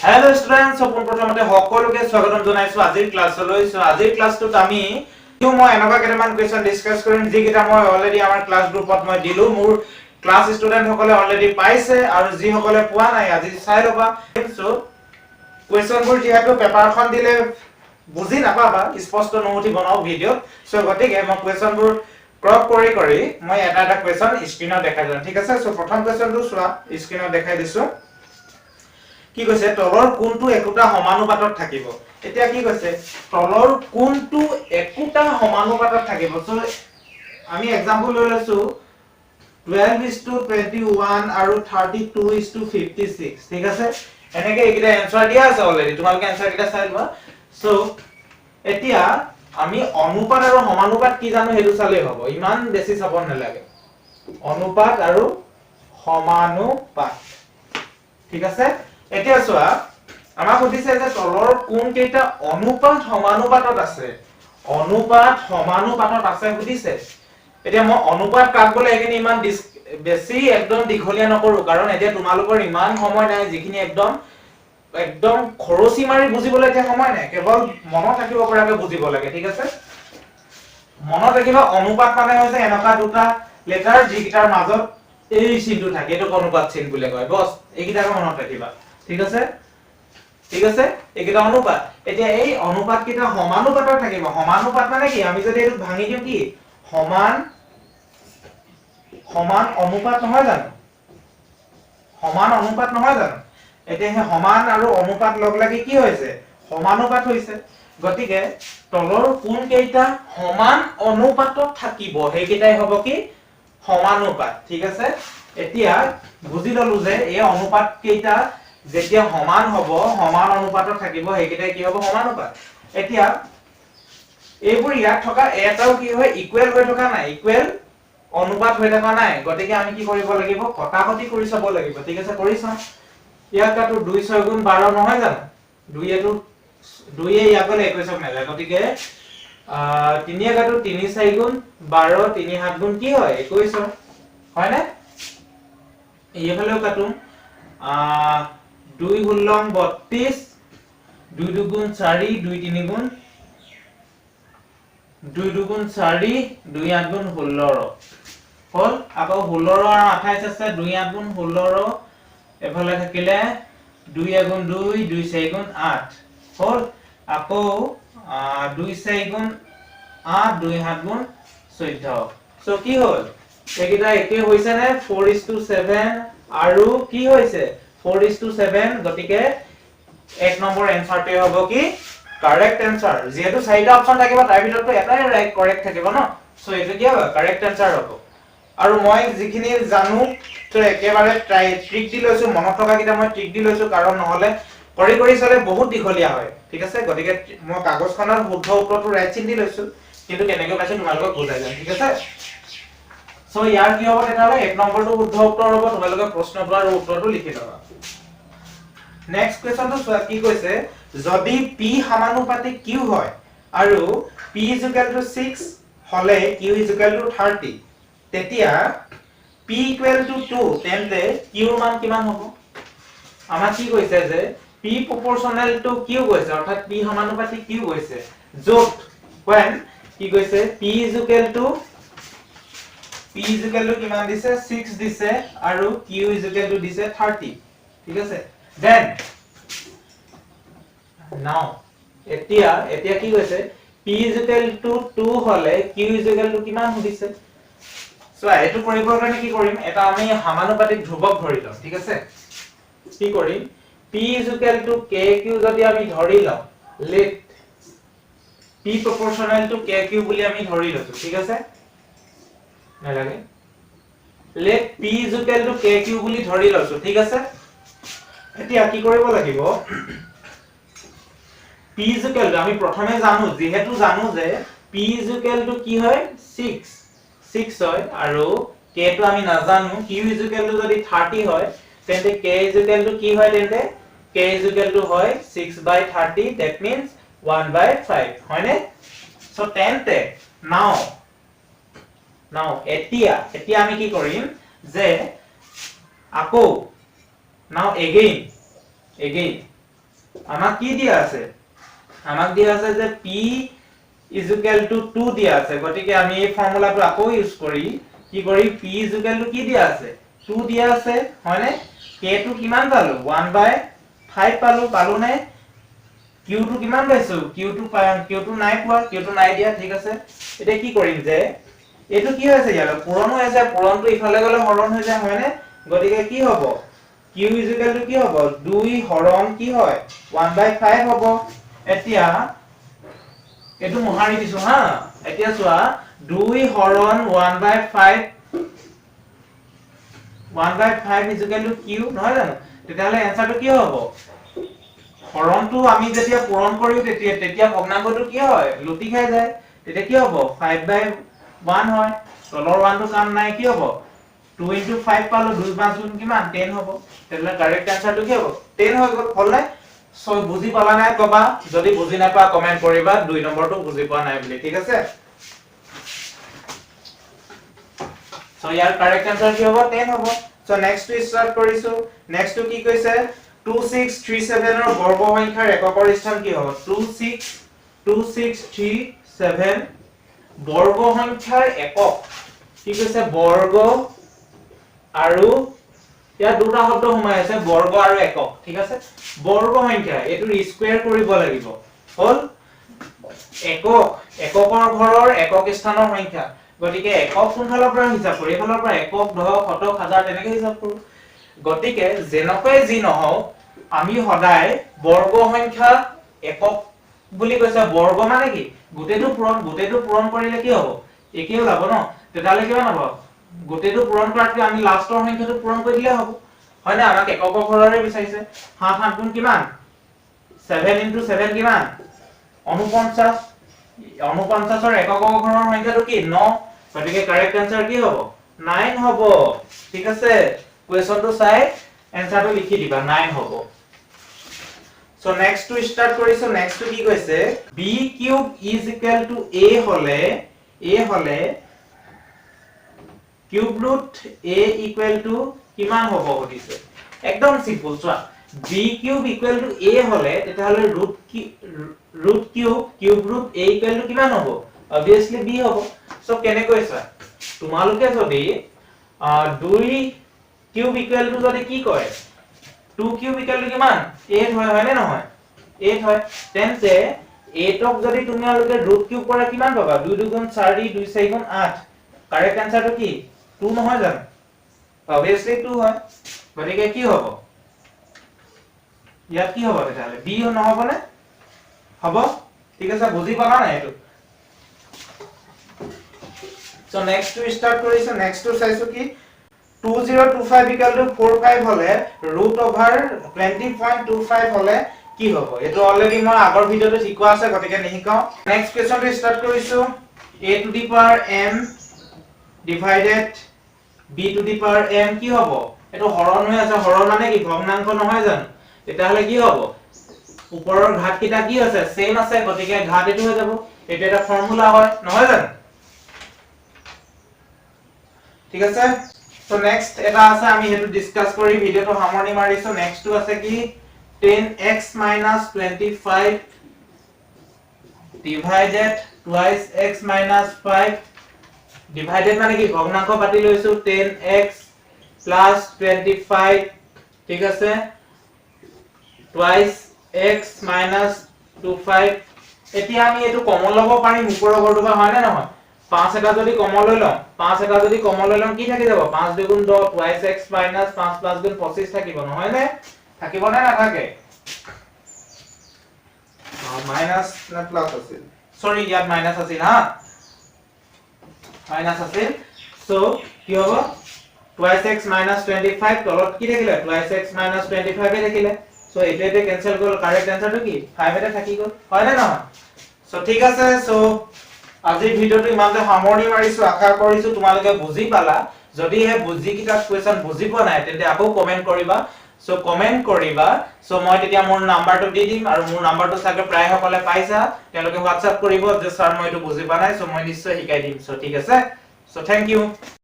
hello students अपन प्रथमते সকলোকে স্বাগতম জনাইছো আজিৰ ক্লাছলৈ সো আজিৰ ক্লাছটোত আমি মই এনেকুৱা কেইটামান কোৱেশ্চন ডিসকাস কৰিম যিকেইটা মই অলৰেডি আমাৰ ক্লাছ গ্ৰুপত মই দিলো মোৰ ক্লাছ ষ্টুডেন্ট সকলে অলৰেডি পাইছে আৰু যি সকলে পোৱা নাই আজি চাই লবা সো কোৱেশ্চনবোৰ যিহেতু পেপাৰখন দিলে বুজি নাপাবা স্পষ্ট নহতি বনাও ভিডিও সো গতিকে মই কোৱেশ্চনবোৰ ক্ৰপ কৰি মই এটা কোৱেশ্চন স্ক্ৰিনত দেখাই দিম ঠিক আছে সো প্ৰথম কোৱেশ্চনটো চোৱা স্ক্ৰিনত দেখাই দিছো কি কৈছে তলৰ কোনটো একোটা সমানুপাতত থাকিব এতিয়া কি কৈছে তলৰ কোনটো একোটা সমানুপাতত থাকিব সো আমি एग्जांपल লৈ লৈছো 12:21 আৰু 32:56 ঠিক আছে এনেকে এইকেইটা आंसर দিয়া আছে অলৰেডি তোমালোকে आंसर কেইটা চাই লোৱা সো এতিয়া আমি অনুপাত আৰু সমানুপাত কি জানো হেতু চালে হ'ব ইমান বেছি চাব নালাগে অনুপাত আৰু সমানুপাত ঠিক আছে এতিয়া চোৱা আমাক সুধিছে যে তলৰ কোন কেইটা অনুপাত সমানুপাতত আছে সুধিছে এতিয়া মই অনুপাত কাক বলে এখিনি ইমান বেছি একদম দীঘলীয়া নকৰো কাৰণ এতিয়া তোমালোকৰ ইমান সময় নাই যিখিনি একদম খৰচি মাৰি বুজিবলৈ এতিয়া সময় নাই কেৱল মনত ৰাখিব পৰাকে বুজিব লাগে ঠিক আছে মনত ৰাখিবা অনুপাত মানে হৈছে এনেকা দুটা লেটাৰ যিকিটাৰ মাজত এই চিনটো থাকে এটো অনুপাত চিন বুলি কয় বস এইকিটাকে মনত ৰাখিবা ঠিক আছে এইকিটা অনুপাত এতিয়া এই অনুপাত কিটা সমানুপাতত থাকিব সমানুপাত মানে কি আমি যদি এটো ভাঙি দিও কি সমান অনুপাত নহয় জানো এতিয়া হে সমান আৰু অনুপাত লগ লাগি কি হৈছে সমানুপাত হৈছে গতিকে তলৰ কোন কেইটা সমান অনুপাতত থাকিব হেকিটাই হ'ব কি সমানুপাত ঠিক আছে এতিয়া বুজি ললো যে এই অনুপাত কেইটা যেতিয়া সমান হ'ব সমান অনুপাতত থাকিব হেকিটাই কি হ'ব সমানুপাত এতিয়া এইবোৰ ইয়াত থকা এটাও কি হয় ইকুৱেল হৈ থকা নাই ইকুৱেল অনুপাত হৈ থকা নাই গতিকে আমি কি কৰিব লাগিব কটাকটি কৰি চাব লাগিব ঠিক আছে কৰি চাম ইয়াক কাটো 2 6 গুণ 12 নহয় জানো 2 এটো 2 এ ইয়াকলে 21 নেযায় গতিকে 3 এ কাটো 3 4 গুণ 12 3 7 গুণ কি হয় 21 হয় না এইফালেও কাটো 2 গুণ 32 2 2 গুণ 4 2 3 গুণ 2 2 গুণ 4 2 8 গুণ 16 হল আকৌ 16 আৰু 28 আছে 2 8 গুণ 16 এফালে থাকিলে 2 গুণ 2 2 4 গুণ 8 হল আকৌ 2 4 গুণ 8 2 7 গুণ 14 সো কি হল একিটা একে হৈছে নে 4:7 আৰু কি হৈছে 4:7 গটিকে এক নম্বৰ आंसरটো হ'ব কি কাৰেক্ট आंसर যেহেতু চাৰিটা অপচন থাকিব তাৰ ভিতৰতো এটাই ৰাইট কাৰেক্ট থাকিব ন সো এটো কি হ'ব কাৰেক্ট आंसर হ'ব আৰু মই যিখিনি জানো তো একেবাৰে ট্ৰিক দি লৈছো মনত থকা কিটা মই ট্ৰিক দি লৈছো কাৰণ নহলে কৰি চলে বহুত দীঘলীয়া হয় ঠিক আছে গতিকে মই কাগজখনৰ শুদ্ধ উত্তৰটো ৰাইট চিন দি লৈছো কিন্তু কেনেকৈ পাইছো তোমালোকক বুজাই যাম ঠিক আছে সো ইয়াৰ কি হ'ব তেতিয়ালে এক নম্বৰটো শুদ্ধ উত্তৰ হ'ব তোমালোকে প্ৰশ্নটো আৰু উত্তৰটো লিখি লবা নেক্সট কোৱেশ্চনটো চোৱা কি কৈছে যদি p সমানুপাতিক q হয় আৰু p 6 হলে q 30 তেতিয়া p 2 তেন্তে q ৰ মান কিমান হ'ব আমাৰ কি কৈছে যে p proportional to q কৈছে অৰ্থাৎ p সমানুপাতিক q কৈছে যত when কি কৈছে p কিমান দিছে 6 দিছে আৰু q দিছে 30 ঠিক আছে then now এতিয়া কি কৈছে p 2 হলে q কিমান দিছে সো এটো কৰিবৰ কাৰণে কি কৰিম এটা আমি সমানুপাতিক ধ্ৰুৱক ধৰি লম ঠিক আছে কি কৰিম p kq যদি আমি ধৰি লম let p proportional to kq বুলি আমি ধৰি লৈছো ঠিক আছে নালাগে let p kq বুলি ধৰি লৈছো ঠিক আছে এতিয়া কি কৰিব লাগিব p আমি প্ৰথমে জানো যেহেতু জানো যে p কি হয় 6 হয় আৰু k টো আমি নাজানো q যদি 30 হয় তেন্তে k কি হয় তেন্তে k হয় 6/30 that means 1/5 হয়নে সো তেন্তে now এতিয়া আমি কি কৰিম যে আকৌ now again আমাক কি দিয়া আছে আমাক দিয়া আছে যে p is equal to 2 দিয়া আছে গতিকে আমি এই ফৰ্মুলাটো আকৌ ইউজ কৰি কি কৰি p is equal to কি দিয়া আছে 2 দিয়া আছে হয়নে k টো কিমান পালো 1/5 পালো নে q টো কিমান পাইছো q টো নাই পোৱা q টো নাই দিয়া ঠিক আছে এতিয়া কি কৰিম যে এটো কি হৈছে ইয়াৰ পূৰণ হৈ আছে পূৰণটো ইফালে গলে হৰণ হৈ যায় হয়নে গতিকে কি হ'ব q is equal to কি হ'ব 2 হৰণ কি হয় 1/5 হ'ব এতিয়া এটো মহাৰি দিছো হা এতিয়া চোৱা 2 হৰণ 1/5 is equal to q নহয় জানো তেতিয়াহলে এনসাৰটো কি হ'ব হৰণটো আমি যেতিয়া পূৰণ কৰিও তেতিয়া ভগ্নাংশটো কি হয় লুটি খাই যায় তেতিয়া কি হ'ব 5/1 হয় তলৰ 1 টো কাম নাই কি হ'ব 2 into 5 পালো 2 5 গুণ কিমান 10 হ'ব তেতিয়াহলে কাৰেক্ট আনসাৰটো কি হ'ব 10 হৈ গ'ল হল নাই সো বুজি পালা নাই কবা যদি বুজি নাপা কমেন্ট কৰিবা 2 নম্বৰটো বুজি পোৱা নাই বুলি ঠিক আছে সো ইয়াৰ কাৰেক্ট আনসাৰ কি হ'ব 10 হ'ব সো নেক্সট টু স্টাৰ্ট কৰিছো নেক্সট টু কি কৈছে 2637 ৰ বৰ্গ সংখ্যাৰ এককৰ স্থান কি হ'ব 2637 বৰ্গ সংখ্যাৰ একক কি কৈছে বৰ্গ আৰু ইয়াত দুটা শব্দ সোমাই আছে বৰ্গ আৰু একক ঠিক আছে বৰ্গ সংখ্যা এটো স্কয়াৰ কৰিব লাগিব হল এককৰ ঘৰৰ একক স্থানৰ সংখ্যা গতিকে একক কোনফালৰ পৰা হিচাপ কৰি এফালৰ পৰা একক দশক শতক হাজাৰ তেনেকৈ হিচাপ কৰো গতিকে যেনকৈ যি নহও আমি সদায় বৰ্গ সংখ্যা একক বুলি কৈছে বৰ্গ মানে কি গোটেটো পূৰণ কৰিলে কি হ'ব একে ওলাব ন তেতালে কিমান হ'ব গোটেটো পূৰণ কৰাতকৈ আমি লাষ্টৰ সংখ্যাটো পূৰণ কৰি দিলে হ'ব হয় না আমাক একক ঘৰৰে বিচাৰিছে 7 7 গুণ কিমান 7 into 7 কিমান 49 49 ৰ একক ঘৰৰ সংখ্যাটো কি 9 গতিকে কাৰেক্ট আনসাৰ কি হ'ব 9 হ'ব ঠিক আছে কোৱেশ্চনটো চাই আনসাৰটো লিখি দিবা 9 হ'ব সো নেক্সট টু স্টাৰ্ট কৰিছো নেক্সট টু কি কৈছে b cube is equal to a হলে cube root a equal to কিমান হ'ব সুধিছে একদম সিম্পল চোৱা b cube equal to a হলে তেতিয়াহলে root cube root a equal to কিমান হ'ব obviously b হ'ব সো কেনে কৈছা তোমালোকে যদি 2 কিউব equal to যদি কি কয় 2 কিউব equal to কিমান 8 হয় হয়নে নহয় 8 হয় তেন্তে 8 ক যদি তোমালোকে ৰুট কিউব কৰা কিমান পাবা 2 2 গুণ 4 2 4 গুণ 8 কারেক্ট আনসারটো কি 2 নহয় জানো obviously 2 হয় গতিকে কি হ'ব ইয়াত কি হ'ব তেতিয়াহলে b নহব নে হ'ব ঠিক আছে বুজি পালা না এটো সো নেক্সট টু স্টার্ট কৰিছো নেক্সট টু চাইছো কি 2025 equal to 45 হলে root over 20.25 হলে কি হ'ব এটো অলৰেডি মই আগৰ ভিডিওতে শিকোৱা আছে গতিকে নিহিকাও নেক্সট কোৱেশ্চনটো স্টাৰ্ট কৰিছো a to the power m divided b to the power m কি হ'ব এটো হৰণ হৈ আছে হৰণ মানে কি ভগ্নাংশ নহয় জানো তেতিয়াহলে কি হ'ব ওপৰৰ ঘাত কিটা কি আছে সেম আছে গতিকে ঘাত এটো হৈ যাব এটো এটা ফৰ্মুলা হয় নহয় জানো ঠিক আছে সো নেক্সট এটা আছে আমি হেতু ডিসকাস কৰি ভিডিওটো সামৰণি মাৰিছো নেক্সট টু আছে কি 10x - 25 divided twice x - 5 divided মানে কি ভগ্নাংশ পাতি লৈছো 10x plus 25 ঠিক আছে twice x minus 25 এতিয়া আমি এটো কমন লব পাৰিম ওপৰৰ ঘৰটো বা হয় না নহয় 5 এটা যদি কমন লৈ লম 5 এটা যদি কমন লৈ লম কি থাকি যাব 5 2 গুণ 10 twice x minus 5 plus গুণ 25 থাকিব নহয় নে থাকিব না নাথাকে মাইনাস না প্লাস আছে সরি ইয়াত মাইনাস আছে না মাইনাস আছে সো কি হ'ব twice x minus 25 তলত কি দেখিলে twice x minus 25 এ দেখিলে সো এটাতে ক্যান্সেল করলে কারেক্ট आंसरটো কি 5 এটা থাকি গল হয় না নহয় সো ঠিক আছে সো আজি ভিডিওটো ইমানতে সামৰণি মাৰিছো আশা কৰিছো তোমালোকে বুজি পালা যদি হে বুজি কিটা কোৱেশ্চন বুজি পোৱা নাই তেন্তে আকৌ কমেন্ট কৰিবা সো কমেন্ট কৰিবা সো মই তেতিয়া মোৰ নাম্বাৰটো দি দিম আৰু মোৰ নাম্বাৰটো চাগে প্ৰায় সকলে পাইছা তেওঁলোকে WhatsApp কৰিব যে স্যাৰ মই এটো বুজি পোৱা নাই সো মই নিশ্চয় শিকাই দিম সো ঠিক আছে সো থ্যাংক ইউ